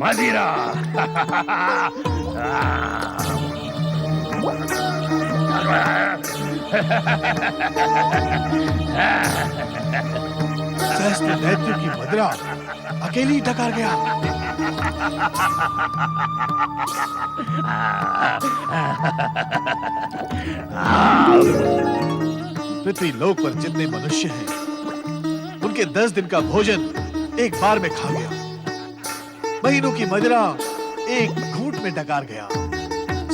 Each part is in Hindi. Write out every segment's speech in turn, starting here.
मदिरा। सहस्त्र दैत्यों की मदिरा अकेली ही डकार गया। पृथ्वी लोक पर जितने मनुष्य हैं, उनके 10 दिन का भोजन एक बार में खा गया। महीनों की मदिरा एक घूंट में डकार गया।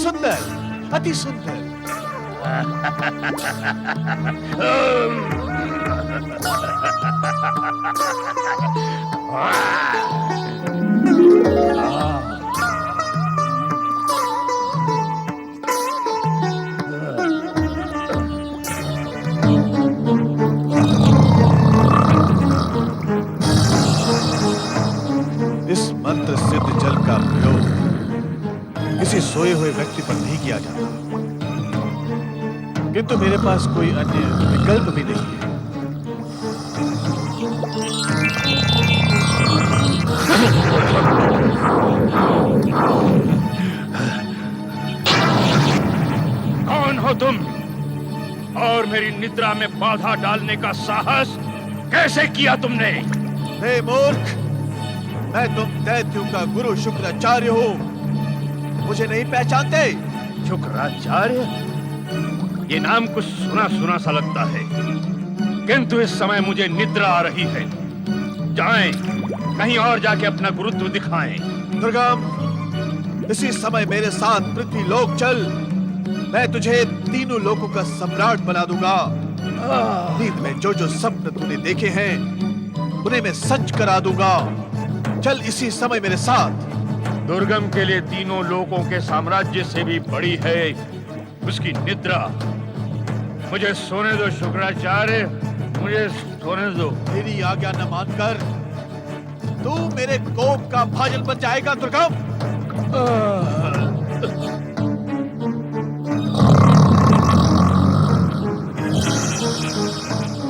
सुंदर, अति सुंदर। इस मंत्र सिद्ध जल का प्रयोग किसी सोए हुए व्यक्ति पर नहीं किया जाता, किंतु मेरे पास कोई अन्य विकल्प भी नहीं है। कौन हो तुम और मेरी निद्रा में बाधा डालने का साहस कैसे किया तुमने? हे मूर्ख, मैं तुम दैत्यों का गुरु शुक्राचार्य हूँ। मुझे नहीं पहचानते? शुक्राचार्य? ये नाम कुछ सुना सुना सा लगता है, किंतु इस समय मुझे निद्रा आ रही है। जाएं, कहीं और जाके अपना गुरुत्व दिखाएं। दुर्गम, इसी समय मेरे साथ पृथ्वी लोक चल। मैं तुझे तीनों लोकों का सम्राट बना दूंगा। नींद में जो जो स्वप्न तूने देखे हैं, उन्हें मैं सच करा दूंगा। चल इसी समय मेरे साथ। दुर्गम के लिए तीनों लोकों के साम्राज्य से भी बड़ी है उसकी निद्रा। मुझे सोने दो शुक्राचार्य, मुझे सोने दो। मेरी आज्ञा न मानकर तू मेरे कोप का भाजन बन जाएगा दुर्गम।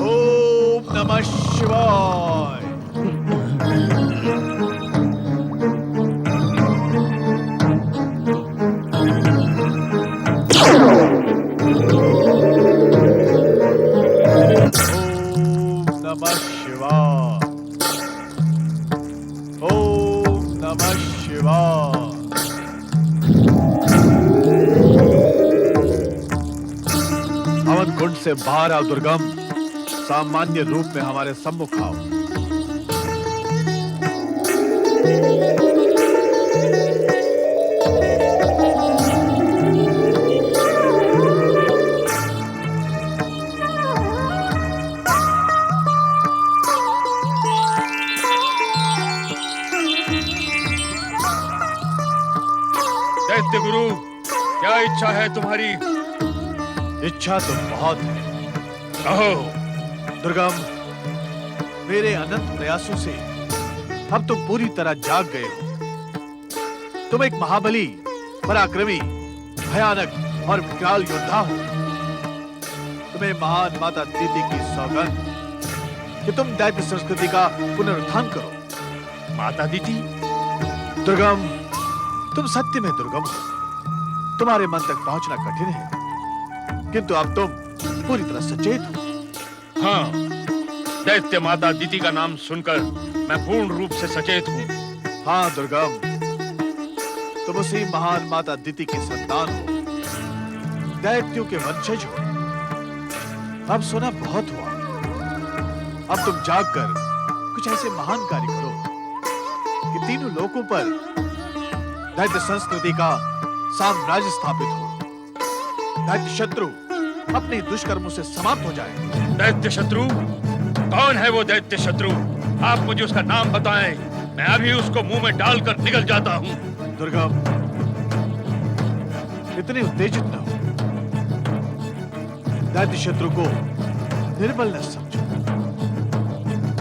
ओम नमः शिवाय। हवन कुंड से बाहर आओ दुर्गम। सामान्य रूप में हमारे सम्मुख आओ। दैत्य गुरु, क्या इच्छा है तुम्हारी? इच्छा तो बहुत है। कहो। दुर्गम, मेरे अनंत प्रयासों से अब तुम पूरी तरह जाग गए हो। तुम एक महाबली, पराक्रमी, भयानक और विकराल योद्धा हो। तुम्हें महान माता दीदी की सौगंध कि तुम दैत्य संस्कृति का पुनरुत्थान करो। माता दीदी? दुर्गम, तुम सत्य में दुर्गम हो। तुम्हारे मन तक पहुंचना कठिन है, किंतु अब तुम पूरी तरह सचेत हो। हाँ, दैत्य माता दीदी का नाम सुनकर मैं पूर्ण रूप से सचेत हूँ। हाँ दुर्गम, तुम उसी महान माता दीदी की संतान हो, दैत्यों के वंशज हो। अब सुना बहुत हुआ। अब तुम जागकर कुछ ऐसे महान कार्य करो कि तीनों लोकों पर दैत्य संस्कृति का साम्राज्य स्थापित हो। दैत्य शत्रु अपने दुष्कर्मों से समाप्त हो जाए। दैत्य शत्रु? कौन है वो दैत्य शत्रु? आप मुझे उसका नाम बताएं, मैं अभी उसको मुंह में डालकर निकल जाता हूँ। दुर्गम, इतने उत्तेजित न हो। दैत्य शत्रु को निर्बल न समझो।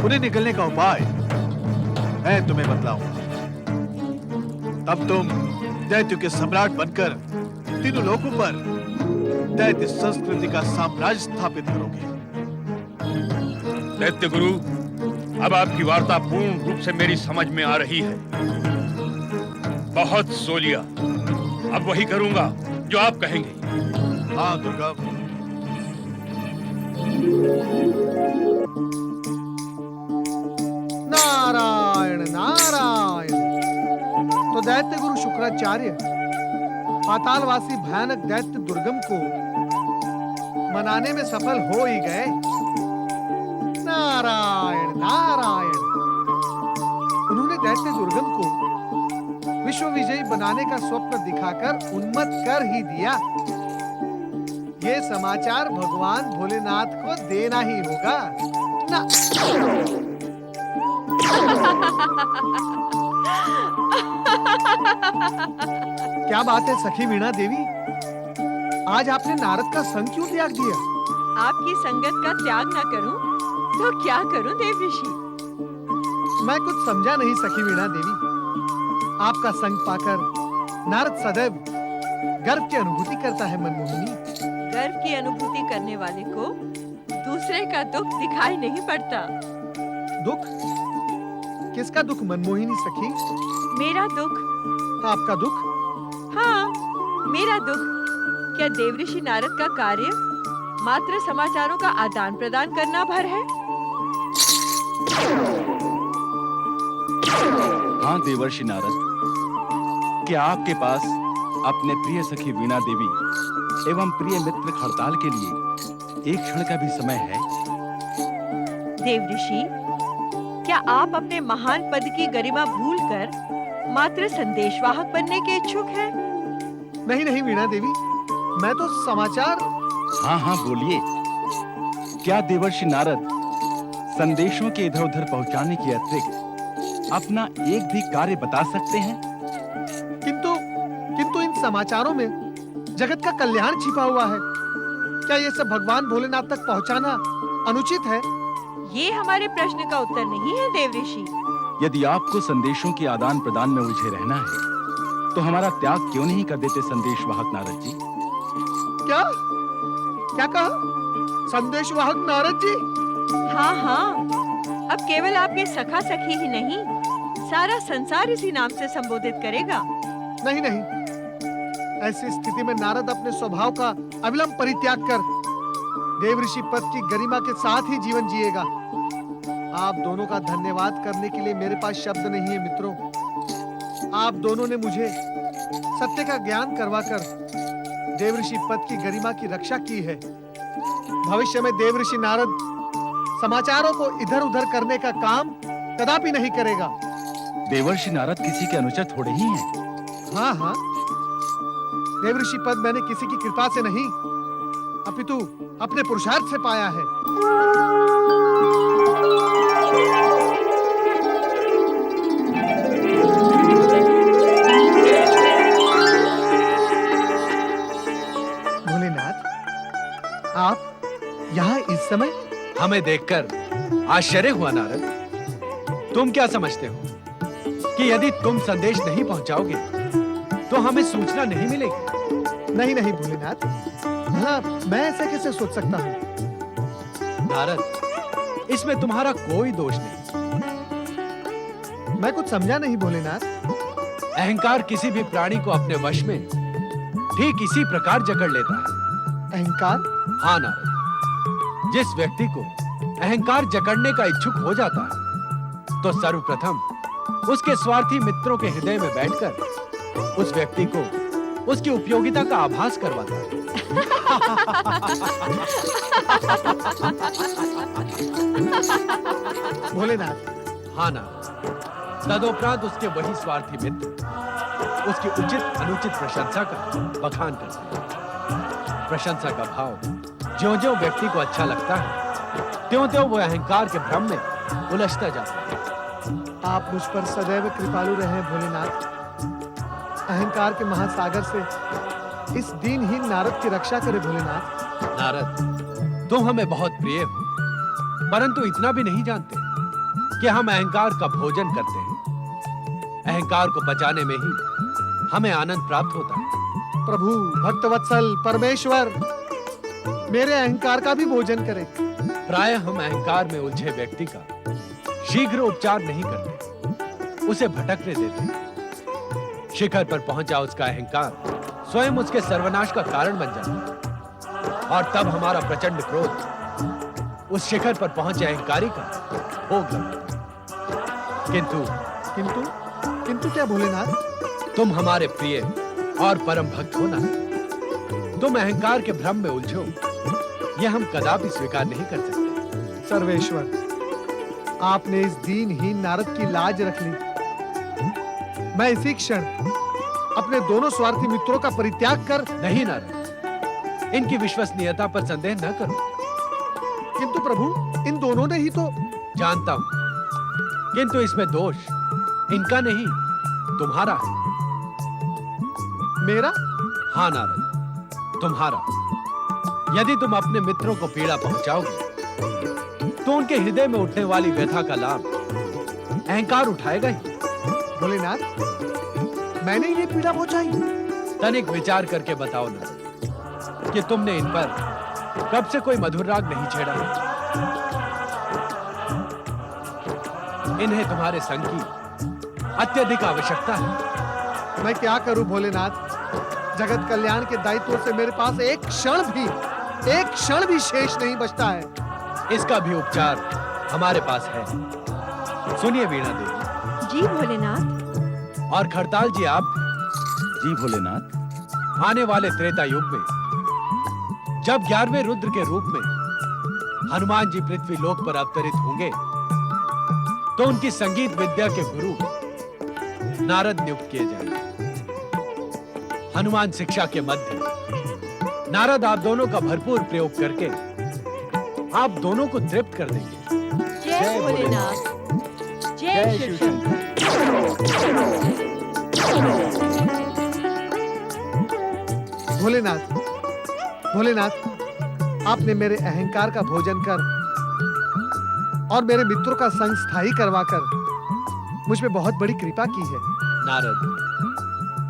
उन्हें निकलने का उपाय मैं तुम्हें बतलाऊंगा। तब तुम दैत्यों के सम्राट बनकर तीनों लोकों पर दैत्य संस्कृति का साम्राज्य स्थापित करोगे। दैत्य गुरु, अब आपकी वार्ता पूर्ण रूप से मेरी समझ में आ रही है। बहुत सो लिया, अब वही करूंगा जो आप कहेंगे। हाँ दुर्गम। नारायण नारायण। तो दैत्य गुरु शुक्राचार्य पातालवासी भयानक दैत्य दुर्गम को मनाने में सफल हो ही गए। नारायण नारायण। उन्होंने दैत्य दुर्गम को विश्व विजयी बनाने का स्वप्न दिखाकर उन्मत्त कर ही दिया। ये समाचार भगवान भोलेनाथ को देना ही होगा ना। क्या बात है सखी वीणा देवी, आज आपने नारद का संग क्यों त्याग दिया? आपकी संगत का त्याग न करूं तो क्या करूं देव ऋषि? मैं कुछ समझा नहीं सखी वीणा देवी। आपका संग पाकर नारद सदैव गर्व की अनुभूति करता है मनमोहिनी। गर्व की अनुभूति करने वाले को दूसरे का दुख दिखाई नहीं पड़ता। दुख? किसका दुख मनमोहिनी सखी? मेरा दुख। आपका दुख? हाँ, मेरा दुख। क्या देवऋषि नारद का कार्य मात्र समाचारों का आदान प्रदान करना भर है? हाँ देवर्षि नारद, क्या आपके पास अपने प्रिय सखी वीणा देवी एवं प्रिय मित्र खड़ताल के लिए एक क्षण का भी समय है? देवऋषि, क्या आप अपने महान पद की गरिमा भूलकर मात्र संदेशवाहक बनने के इच्छुक हैं? नहीं नहीं वीणा देवी, मैं तो समाचार। हाँ हाँ बोलिए। क्या देवर्षि नारद संदेशों के इधर उधर पहुंचाने के अतिरिक्त अपना एक भी कार्य बता सकते हैं? किंतु इन समाचारों में जगत का कल्याण छिपा हुआ है। क्या ये सब भगवान भोलेनाथ तक पहुंचाना अनुचित है? ये हमारे प्रश्न का उत्तर नहीं है देवऋषि। यदि आपको संदेशों के आदान प्रदान में उलझे रहना है तो हमारा त्याग क्यों नहीं कर देते संदेशवाहक नारद जी? क्या क्या कहा? संदेशवाहक नारद जी? हाँ हाँ, अब केवल आपके सखा सखी ही नहीं, सारा संसार इसी नाम से संबोधित करेगा। नहीं नहीं, ऐसी स्थिति में नारद अपने स्वभाव का अविलंब परित्याग कर देवऋषि पद की गरिमा के साथ ही जीवन जिएगा। आप दोनों का धन्यवाद करने के लिए मेरे पास शब्द नहीं है मित्रों। आप दोनों ने मुझे सत्य का ज्ञान करवाकर देवऋषि पद की गरिमा की रक्षा की है। भविष्य में देवऋषि नारद समाचारों को इधर उधर करने का काम कदापि नहीं करेगा। देवर्षि नारद किसी के अनुचर थोड़े ही हैं। हाँ हाँ, देवऋषि पद मैंने किसी की कृपा से नहीं अपितु अपने पुरुषार्थ से पाया है। भोलेनाथ, आप यहाँ इस समय? हमें देखकर आश्चर्य हुआ नारद। तुम क्या समझते हो कि यदि तुम संदेश नहीं पहुंचाओगे तो हमें सूचना नहीं मिलेगी? नहीं नहीं भोलेनाथ, भला मैं ऐसे कैसे सोच सकता हूँ? नारद, इसमें तुम्हारा कोई दोष नहीं। मैं कुछ समझा नहीं भोलेनाथ। अहंकार किसी भी प्राणी को अपने वश में ठीक इसी प्रकार जकड़ लेता है। अहंकार? हाँ नारद, जिस व्यक्ति को अहंकार जकड़ने का इच्छुक हो जाता है तो सर्वप्रथम उसके स्वार्थी मित्रों के हृदय में बैठकर उस व्यक्ति को उसकी उपयोगिता का आभास करवाता है। भोलेनाथ। हाँ नारद, तदोपरांत उसके वही स्वार्थी मित्र उसकी उचित अनुचित प्रशंसा का बखान करते हैं। प्रशंसा का भाव ज्यों-ज्यों व्यक्ति को अच्छा लगता है त्यों-त्यों वो अहंकार के भ्रम में उलझता जाता है। आप मुझ पर सदैव कृपालु रहे भोलेनाथ। अहंकार के महासागर से इस दीनहीन नारद की रक्षा करे भोलेनाथ। नारद, तुम हमें बहुत प्रिय हो, परंतु इतना भी नहीं जानते कि हम अहंकार का भोजन करते हैं। अहंकार को बचाने में ही हमें आनंद प्राप्त होता है। प्रभु, भक्तवत्सल, परमेश्वर, मेरे अहंकार का भी भोजन करें। प्रायः हम अहंकार में उलझे व्यक्ति का शीघ्र उपचार नहीं करते, उसे भटकने देते। शिखर पर पहुंचा उसका अहंकार स्वयं उसके सर्वनाश का कारण बन जाता और तब हमारा प्रचंड क्रोध उस शिखर पर पहुंचे अहंकारी का भोग लगता। किंतु किंतु किंतु क्या भोलेनाथ? तुम हमारे प्रिय और परम भक्त हो ना, तुम अहंकार के भ्रम में उलझो, यह हम कदापि स्वीकार नहीं कर सकते। सर्वेश्वर, आपने इस दीनहीन नारद की लाज रख ली। मैं इसी क्षण अपने दोनों स्वार्थी मित्रों का परित्याग कर। नहीं नारद, इनकी विश्वसनीयता पर संदेह न करो। किंतु प्रभु, इन दोनों ने ही तो। जानता हूं, किंतु इसमें दोष इनका नहीं, तुम्हारा है। मेरा? हाँ नारद, तुम्हारा। यदि तुम अपने मित्रों को पीड़ा पहुंचाओगे तो उनके हृदय में उठने वाली व्यथा का लाभ अहंकार उठाएगा ही। भोलेनाथ, मैंने ये पीड़ा पहुंचाई? तनिक विचार करके बताओ नारद कि तुमने इन पर कब से कोई मधुर राग नहीं छेड़ा। इन्हें तुम्हारे संग की अत्यधिक आवश्यकता है। मैं क्या करूं भोलेनाथ? जगत कल्याण के दायित्व से मेरे पास एक क्षण भी शेष नहीं बचता है। इसका भी उपचार हमारे पास है। सुनिए वीणा देवी। जी भोलेनाथ। और खड़ताल जी आप भी। जी भोलेनाथ। आने वाले त्रेता युग में जब 11वें रुद्र के रूप में हनुमान जी पृथ्वी लोक पर अवतरित होंगे तो उनकी संगीत विद्या के गुरु नारद नियुक्त किए जाएंगे। हनुमान शिक्षा के मध्य नारद आप दोनों का भरपूर प्रयोग करके आप दोनों को तृप्त कर देंगे। जय भोलेनाथ। जय शिव शंकर। भोलेनाथ, भोलेनाथ, आपने मेरे अहंकार का भोजन कर और मेरे मित्रों का संग स्थायी करवाकर मुझ पे बहुत बड़ी कृपा की है। नारद,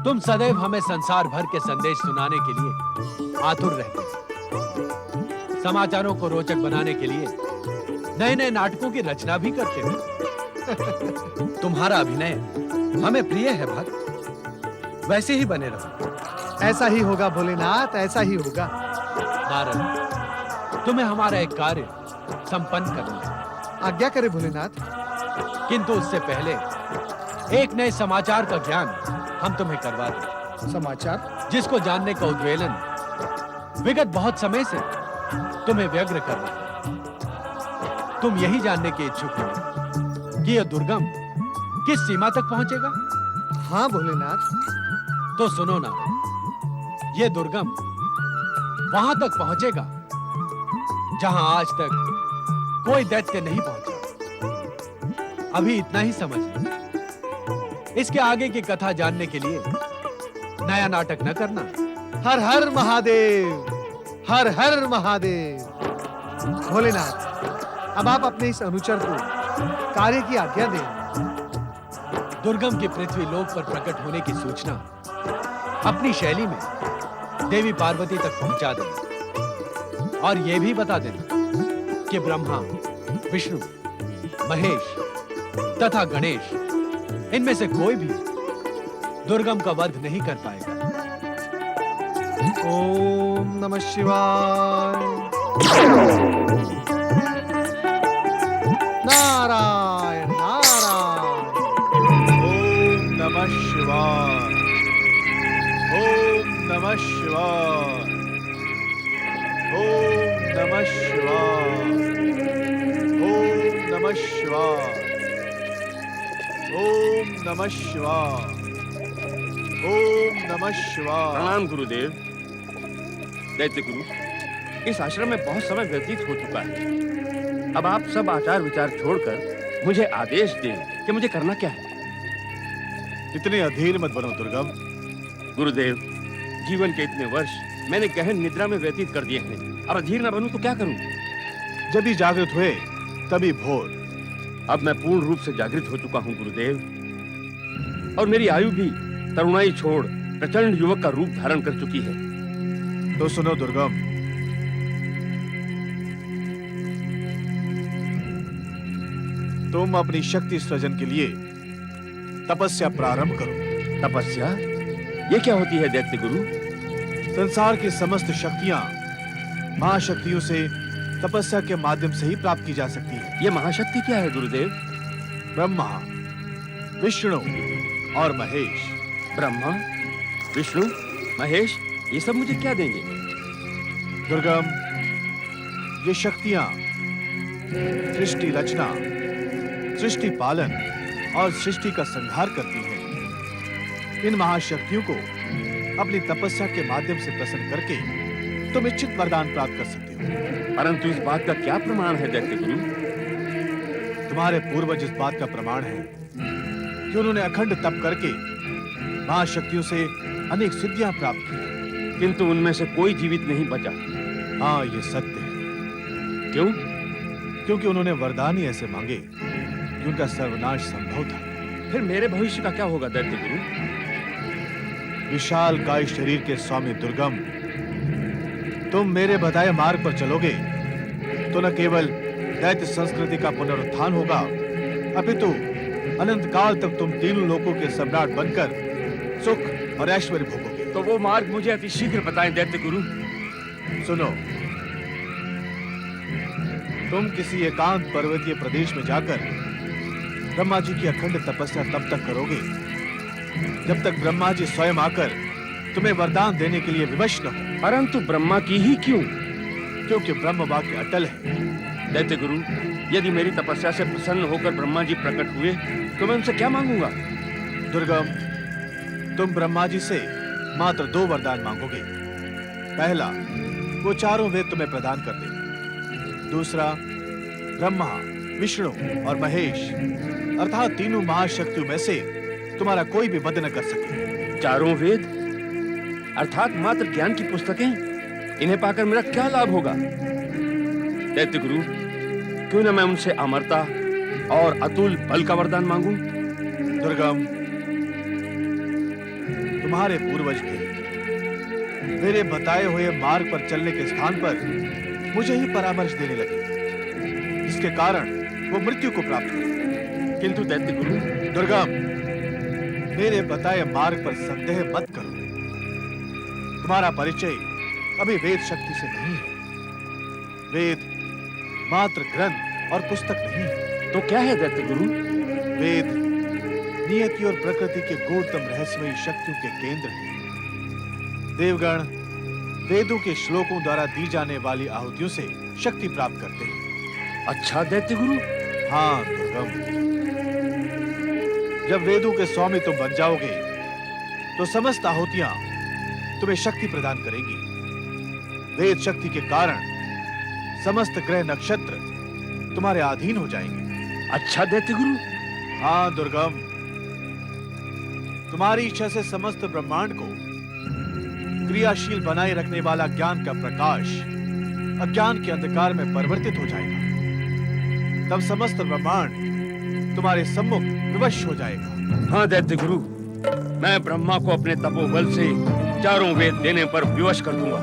तुम सदैव हमें संसार भर के संदेश सुनाने के लिए आतुर रहते हो। समाचारों को रोचक बनाने के लिए नए नए नाटकों की रचना भी करते हो। तुम्हारा अभिनय हमें प्रिय है भक्त, वैसे ही बने रहो। ऐसा ही होगा भोलेनाथ, ऐसा ही होगा। नारद, तुम्हें हमारा एक कार्य संपन्न करना है। आज्ञा करे भोलेनाथ। किंतु उससे पहले एक नए समाचार का ज्ञान हम तुम्हें करवा दें। समाचार? जिसको जानने का उद्वेलन विगत बहुत समय से तुम्हें व्यग्र कर रहा है। तुम यही जानने के इच्छुक हो कि यह दुर्गम किस सीमा तक पहुंचेगा। हाँ भोलेनाथ। तो सुनो ना, यह दुर्गम वहां तक पहुंचेगा जहां आज तक कोई दैत्य नहीं पहुंचा। अभी इतना ही समझ लो। इसके आगे की कथा जानने के लिए नया नाटक न करना। हर हर महादेव, हर हर महादेव। भोलेनाथ, अब आप अपने इस अनुचर को कार्य की आज्ञा दें। दुर्गम की पृथ्वी लोक पर प्रकट होने की सूचना अपनी शैली में देवी पार्वती तक पहुंचा देना और यह भी बता देना कि ब्रह्मा, विष्णु, महेश तथा गणेश इनमें से कोई भी दुर्गम का वध नहीं कर पाएगा। ओम नमः शिवाय। नारायण नारायण। ओम नमः शिवाय। ओम नमः शिवाय। ओम नमः शिवाय। ओम नमः शिवाय। ओम नमः शिवाय। ओम नमः शिवाय। प्रणाम गुरुदेव। दैत्य गुरु, इस आश्रम में बहुत समय व्यतीत हो चुका है। अब आप सब आचार विचार छोड़कर मुझे आदेश दें कि मुझे करना क्या है। इतने अधीर मत बनो दुर्गम। गुरुदेव, जीवन के इतने वर्ष मैंने गहन निद्रा में व्यतीत कर दिए हैं। अब अधीर न बनूं तो क्या करूं? जब ही जागृत हुए तभी भोर। अब मैं पूर्ण रूप से जागृत हो चुका हूं गुरुदेव, और मेरी आयु भी तरुणाई छोड़ प्रचंड युवक का रूप धारण कर चुकी है। तो सुनो दुर्गम, तुम अपनी शक्ति सृजन के लिए तपस्या प्रारंभ करो। तपस्या? ये क्या होती है दैत्य गुरु? संसार की समस्त शक्तियां महाशक्तियों से तपस्या के माध्यम से ही प्राप्त की जा सकती है। ये महाशक्ति क्या है गुरुदेव? ब्रह्मा, विष्णु और महेश। ब्रह्मा, विष्णु, महेश, ये सब मुझे क्या देंगे? दुर्गम, ये शक्तियां सृष्टि रचना, सृष्टि पालन और सृष्टि का संहार करती हैं। इन महाशक्तियों को अपनी तपस्या के माध्यम से प्रसन्न करके तुम इच्छित वरदान प्राप्त कर सकते हो। परंतु इस बात का क्या प्रमाण है दैत्य गुरु? तुम्हारे पूर्वज इस बात का प्रमाण है कि उन्होंने अखंड तप करके महाशक्तियों से अनेक सिद्धियां प्राप्त की, किंतु उनमें से कोई जीवित नहीं बचा। हाँ, ये सत्य है। क्यों? क्योंकि उन्होंने वरदान ही ऐसे मांगे कि उनका सर्वनाश संभव था। फिर मेरे भविष्य का क्या होगा दैत्य गुरु? विशाल काय शरीर के स्वामी दुर्गम, तुम मेरे बताए मार्ग पर चलोगे तो न केवल दैत्य संस्कृति का पुनरुत्थान होगा, अपितु अनंत काल तक तुम तीनों लोकों के सम्राट बनकर सुख और ऐश्वर्य भोगोगे। तो वो मार्ग मुझे अति शीघ्र बताएं दैत्य गुरु। सुनो, तुम किसी एकांत पर्वतीय प्रदेश में जाकर ब्रह्मा जी की अखंड तपस्या तब तक करोगे जब तक ब्रह्मा जी स्वयं आकर तुम्हें वरदान देने के लिए विवश न हो। परंतु ब्रह्मा की ही क्यों? क्योंकि ब्रह्म वाक्य अटल है। दैत्य गुरु, यदि मेरी तपस्या से प्रसन्न होकर ब्रह्मा जी प्रकट हुए तो मैं उनसे क्या मांगूंगा? दुर्गम, तुम ब्रह्मा जी से मात्र 2 वरदान मांगोगे। पहला, वो चारों वेद तुम्हें प्रदान कर दे। दूसरा, ब्रह्मा, विष्णु और महेश अर्थात तीनों महाशक्तियों में से तुम्हारा कोई भी वध न कर सके। चारों वेद अर्थात मात्र ज्ञान की पुस्तकें, इन्हें पाकर मेरा क्या लाभ होगा? दैत्य गुरु, क्यों न मैं उनसे अमरता और अतुल बल का वरदान मांगूं? दुर्गम, तुम्हारे पूर्वज भी मेरे बताए हुए मार्ग पर चलने के स्थान पर मुझे ही परामर्श देने लगे, जिसके कारण वो मृत्यु को प्राप्त हुए। किंतु दैत्य गुरु, दुर्गम, मेरे बताए मार्ग पर संदेह मत करो। तुम्हारा परिचय अभी वेद शक्ति से नहीं है। वेद मात्र ग्रंथ और पुस्तक नहीं है। तो क्या है दैत्य गुरु? वेद नियति और प्रकृति के गूढ़तम रहस्यमयी शक्तियों के केंद्र हैं। देवगण वेदों के श्लोकों द्वारा दी जाने वाली आहुतियों से शक्ति प्राप्त करते हैं। अच्छा दैत्य गुरु। हाँ दुर्गम, जब वेदों के स्वामी तुम बन जाओगे तो समस्त आहुतियां तुम्हें शक्ति प्रदान करेंगी। वेद शक्ति के कारण समस्त ग्रह नक्षत्र तुम्हारे अधीन हो जाएंगे। अच्छा दैत्य गुरु। हाँ दुर्गम, तुम्हारी इच्छा से समस्त ब्रह्मांड को क्रियाशील बनाए रखने वाला ज्ञान का प्रकाश अज्ञान के अंधकार में परिवर्तित हो जाएगा। तब समस्त ब्रह्मांड तुम्हारे सम्मुख विवश हो जाएगा। हाँ दैत्य गुरु, मैं ब्रह्मा को अपने तपोबल से चारों वेद देने पर विवश कर दूंगा।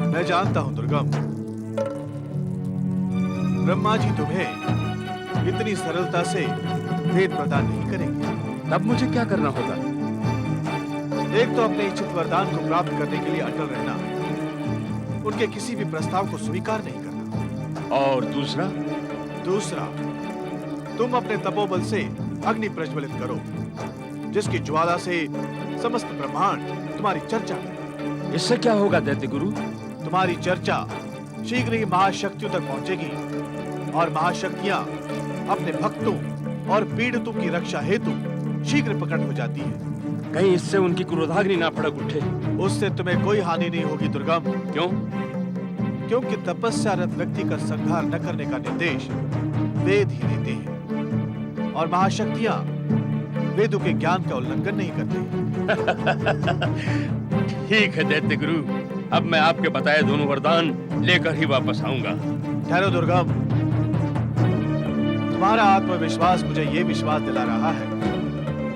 मैं जानता हूं दुर्गम, ब्रह्मा जी तुम्हें इतनी सरलता से वेद प्रदान नहीं करेंगे। तब मुझे क्या करना होगा? एक तो अपने इच्छित वरदान को प्राप्त करने के लिए अटल रहना, उनके किसी भी प्रस्ताव को स्वीकार नहीं करना। और दूसरा? दूसरा, तुम अपने तपोबल से अग्नि प्रज्वलित करो, जिसकी ज्वाला से समस्त ब्रह्मांड तुम्हारी चर्चा करे। इससे क्या होगा दैत्य गुरु? तुम्हारी चर्चा शीघ्र ही महाशक्तियों तक पहुंचेगी और महाशक्तियां अपने भक्तों और पीड़ितों की रक्षा हेतु शीघ्र प्रकट हो जाती है। कहीं इससे उनकी क्रोधाग्नि ना भड़क उठे। उससे तुम्हें कोई हानि नहीं होगी दुर्गम। क्यों? क्योंकि तपस्यारत व्यक्ति का संहार न करने का निर्देश वेद ही देते हैं और महाशक्तियां वेदों के ज्ञान का उल्लंघन नहीं करते। ठीक है दैत्य गुरु, अब मैं आपके बताए दोनों वरदान लेकर ही वापस आऊंगा। ठहरो दुर्गम, तुम्हारा आत्मविश्वास मुझे ये विश्वास दिला रहा है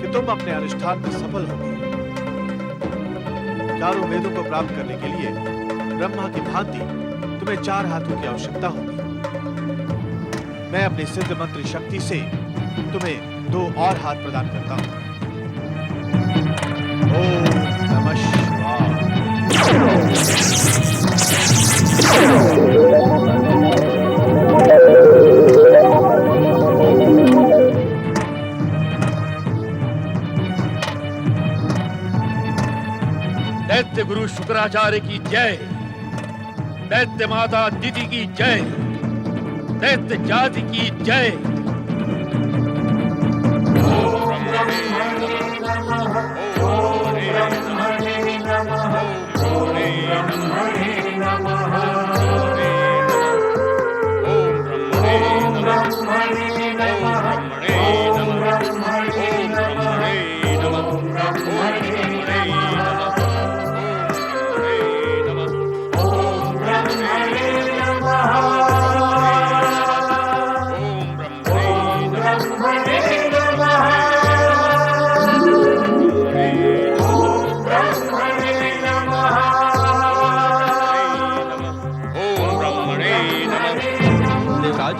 कि तुम अपने अनुष्ठान में सफल होगे। चारों वेदों को प्राप्त करने के लिए ब्रह्मा की भांति तुम्हें 4 हाथों की आवश्यकता होगी। मैं अपनी सिद्ध मंत्र शक्ति से तुम्हें 2 और हाथ प्रदान करता हूं। दैत्य गुरु शुक्राचार्य की जय, दैत्य माता दीदी की जय, दैत्य जाति की जय। देवराज,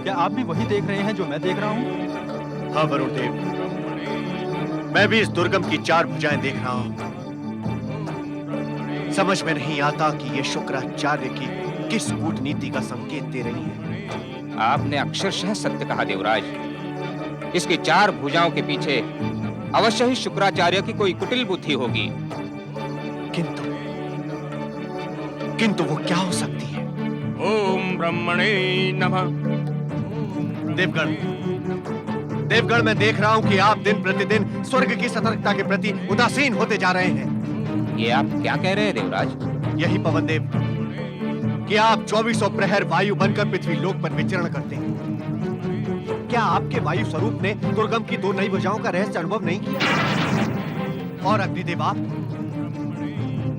क्या आप भी वही देख रहे हैं जो मैं देख रहा हूँ? हाँ वरुण देव, मैं भी इस दुर्गम की चार भुजाएं देख रहा हूं। समझ में नहीं आता कि ये शुक्राचार्य की किस कूटनीति का संकेत दे रही है। आपने अक्षरशः सत्य कहा देवराज। इसकी चार भुजाओं के पीछे अवश्य ही शुक्राचार्य की कोई कुटिल बुद्धि होगी। किंतु वो क्या हो सकती है? ओम ब्रह्मणे नमः। देवगण, मैं देख रहा हूं कि आप दिन प्रतिदिन स्वर्ग की सतर्कता के प्रति उदासीन होते जा रहे हैं। ये आप क्या कह रहे हैं देवराज? यही पवन देव, कि आप 24 प्रहर वायु बनकर पृथ्वी लोक पर विचरण करते हैं। क्या आपके वायु स्वरूप ने दुर्गम की दो नई भुजाओं का रहस्य अनुभव नहीं किया? और अग्निदेव,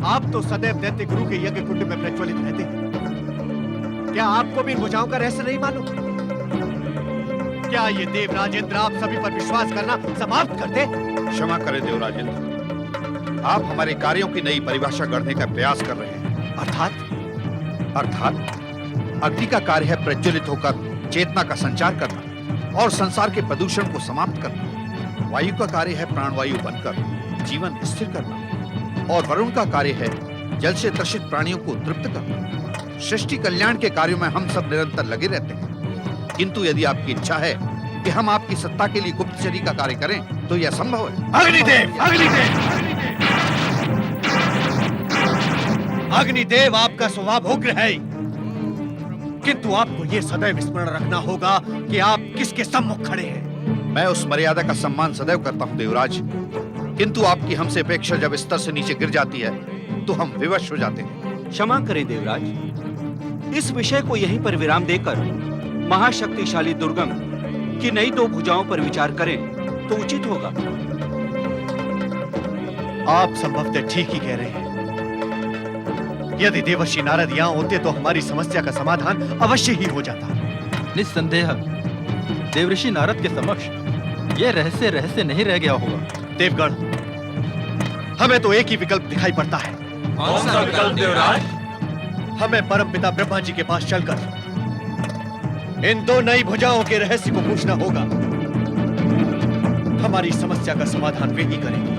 आप तो सदैव दैत्य गुरु के यज्ञ कुंड में प्रज्वलित रहते हैं। क्या आपको भी इन भुजाओं का रहस्य नहीं मालूम? क्या ये देव राजेंद्र आप सभी पर विश्वास करना समाप्त कर दे? क्षमा करें देवराजेंद्र, आप हमारे कार्यों की नई परिभाषा गढ़ने का प्रयास कर रहे हैं। अर्थात अग्नि का कार्य है प्रज्वलित होकर चेतना का संचार करना और संसार के प्रदूषण को समाप्त करना। वायु का कार्य है प्राणवायु बनकर जीवन स्थिर करना और वरुण का कार्य है जल से त्रसित प्राणियों को तृप्त करना। सृष्टि कल्याण के कार्यों में हम सब निरंतर लगे रहते हैं, किंतु यदि आपकी इच्छा है कि हम आपकी सत्ता के लिए गुप्तचरी का कार्य करें तो यह संभव है। अग्निदेव, आपका स्वभाव उग्र है, किंतु आपको यह सदैव स्मरण रखना होगा कि आप किसके सम्मुख खड़े हैं। मैं उस मर्यादा का सम्मान सदैव करता हूं देवराज, किंतु आपकी हमसे अपेक्षा जब स्तर से नीचे गिर जाती है तो हम विवश हो जाते हैं। क्षमा करें देवराज, इस विषय को यहीं पर विराम देकर महाशक्तिशाली दुर्गम की नई दो भुजाओं पर विचार करें तो उचित होगा। आप संभवतः ठीक ही कह रहे हैं। यदि देवर्षि नारद यहाँ होते तो हमारी समस्या का समाधान अवश्य ही हो जाता। निस्संदेह देवर्षि नारद के समक्ष यह रहस्य नहीं रह गया होगा। देवगण, हमें तो एक ही विकल्प दिखाई पड़ता है। कौन सा विकल्प देवराज? हमें परमपिता ब्रह्मा जी के पास चलकर इन दो नई भुजाओं के रहस्य को पूछना होगा। हमारी समस्या का समाधान वे ही करेंगे।